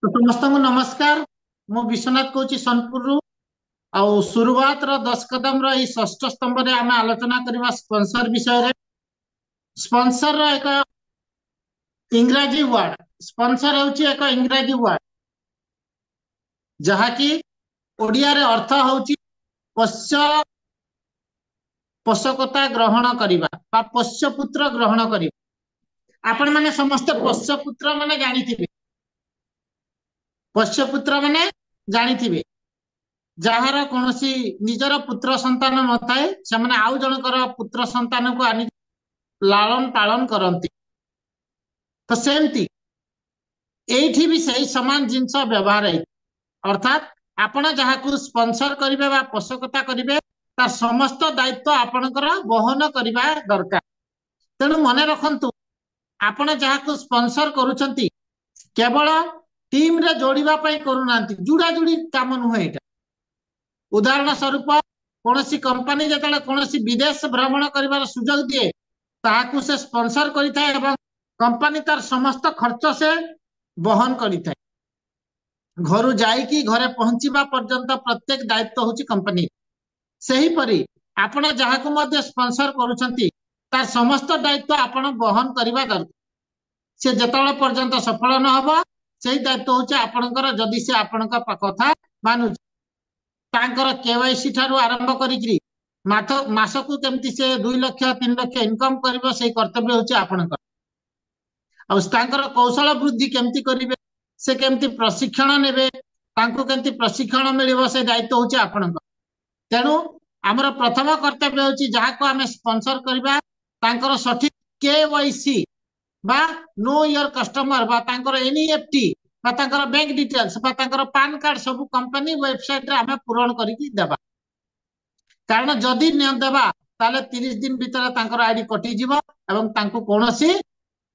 समस्त को नमस्कार। मु विश्वनाथ कहूँ सोनपुर आउ शुरुआत 10 कदम षष्ठ स्तंभ रे आम आलोचना करवा स्पॉन्सर विषय रे। स्पॉन्सर एक इंग्राजी वर्ड। स्पॉन्सर होची एक इंग्राजी वर्ड जहाँकि ओडिया रे अर्थ होची पोष्य पोषकता ग्रहण करिबा बा पोष्य पुत्र ग्रहण करिबा। आपण माने समस्त पोष्य पुत्र माने जानिथिबे। पोष्य पुत्र माने जानिथिबे जार कौन निजर पुत्र संतान न थाए से माने आउ जनकर पुत्र संतान को आनी लालन पालन करती। तो सेमती एठी भी सही समान जिनस व्यवहार है। अर्थात आपण जहाँ को स्पॉन्सर करिवे बा पोषकता करिवे तार समस्त दायित्व आपणकर वहन करबा दरकार। तेणु मन रखंतु आपण जहाँ को स्पॉन्सर करूछंती केवल टीम रे जोड़िबा पई करूनांती, जुड़ा जुड़ी काम नुहे एटा। उदाहरण स्वरूप कौन कंपनी जो कौन विदेश भ्रमण कर सुजोग दिए ताकू से स्पॉन्सर करिथाए एवं कंपनी तार समस्त खर्च से वहन करिथाए। घर जाइकी घरे पहुंचीबा पर्यंत प्रत्येक दायित्व होची कंपनी। सही परी आपण जहाँ को मध्य स्पॉन्सर करूछंती तार समस्त दायित्व आपण वहन करबा दरकार। से जतବେଳେ पर्यंत सफल न हबो सेही दायित्व होची आपणकर। जदि से आपणक कथा मानु तांकर केवाईसी ठारू आरंभ करी मासकू केमती से 2 लाख 3 लाख इनकम करिवो से कर्तव्य होची आपणकर। आ तांकर कौशल वृद्धि केमती करिवे, से केमती प्रशिक्षण नेबे, तांको केमती प्रशिक्षण मिलिवो से दायित्व होची आपणकर। तेणु हमर प्रथम कर्तव्य होची जहाँ को आमे स्पॉन्सर करबा तांकर सठिक केवाईसी बा नो योर कस्टमर बा तांकर एनईएफटी बा तांकर बैंक डिटेल्स बा तांकर पान कार्ड सब कंपनी वेबसाइट रे आमे पूरण करिकी देबा। कारण जदि न देबा ताले 30 दिन भीतर तांकर आईडी कटि जीवो एवं तांको कोनोसी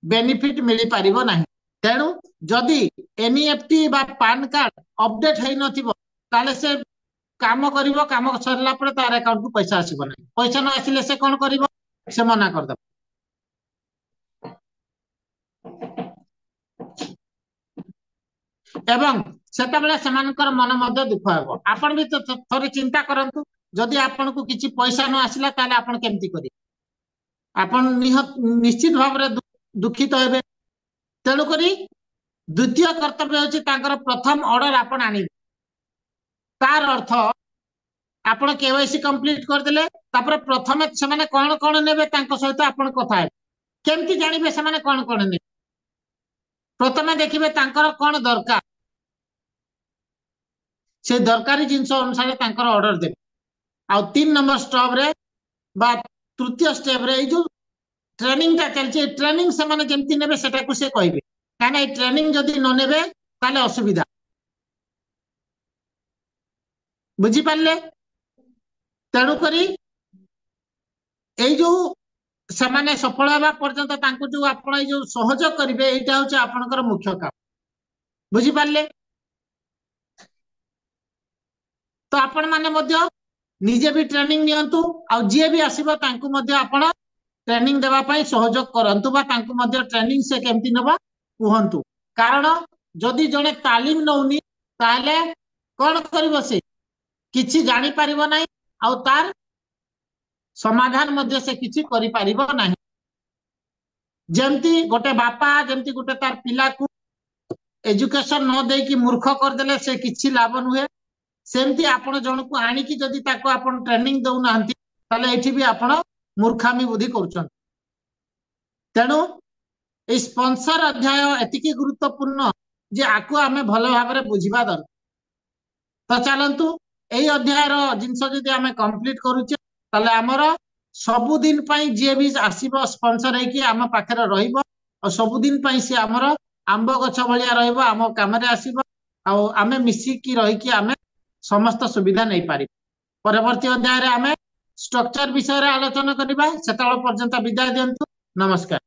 बेनिफिट मिली पारिबो नाही। तेणु जदि एनईएफटी बा पान कार्ड अपडेट हेइ नथिबो ताले से काम करिवो, काम सरला पर तार अकाउंट को पैसा आसीबो नाही। पैसा न आसिले से कोन करिवो, से मना कर दब। एवं सेतबेले सेमानकर मन मध्य दुख हेबो। आपण भी थोड़ी चिंता करंतु जदि आपण को किछि पैसा न आसिला ताले आपण केमती करि, आपण निश्चित भाव रे दुखित हेबे। तेणु करी द्वितीय कर्तव्य होछि तांकर प्रथम ऑर्डर आपण आनी। तार अर्थ आपण केवाईसी कंप्लीट कर देले तापर प्रथमे से माने कोन कोन नेबे तांको सहित आपण कथा हे केमती जानिबे से माने कोन कोन ने। प्रथमे देखिबे तांकर कोन दरकार, से दरकारी जिनस अनुसार तांकर ऑर्डर देबे। आ 3 नंबर स्टेप रे बा तृतीय स्टेप रे जो ट्रेनिंग ता चलचे ट्रेनिंग से माने जेमती नेबे सेटा को से कहबे। काना ए ट्रेनिंग जदि न नेबे ताले असुविधा। बुझी पाले? तेणु करी एई जो सेमाने सफल हेबा पर्यंत तांको जो आपण ए जो सहयोग करिवे एटा होचे आपनकर मुख्य काम। बुझी पाले? तो आपण माने मध्य निजे भी ट्रेनिंग नियंतु आ जे भी आसीबा तांको मध्य आपण ट्रेनिंग देबा पई सहयोग करंतु बा तांको मध्य ट्रेनिंग से केमती नबा कुहंतु। कारण जदि जने तालीम नउनी ताले कोन करिवो, से किछि जानि परिबो नाही आ तार समाधान मध्य से किछि करि परिबो नाही। जेमती गोटे बापा जेमती गोटे तार पिला को एजुकेशन न दे कि मूर्ख कर देले से किछि लाभ नुहे, सेमती आपण जन को आनी कि जदि ताको आपण ट्रेनिंग दउ नाहंती ताले एठी भी आपण मूर्खामी बुद्धि करूछन। तेणु ए स्पॉन्सर अध्याय एतिकी गुरुत्वपूर्ण जे आको आमे भलो भाबरे बुझिबा दर। तो चलंतु एई अध्याय रो जिंस जदि आमे कंप्लीट करूचे ताले हमर सबु दिन पई जे भी आसीबो स्पॉन्सर है कि आम पाखरे रहिबो और सबु दिन पई से हमर आंब गछ भलिया रहिबो, आम कामरे आसीबो आ आमे मिसी की रहि कि आमे समस्त सुविधा नहीं पारि। परवर्ती अध्याय रे आमे स्ट्रक्चर विषय रे आलोचना करिबा। सेतल पर्यंत विदाय दियंतु। नमस्कार।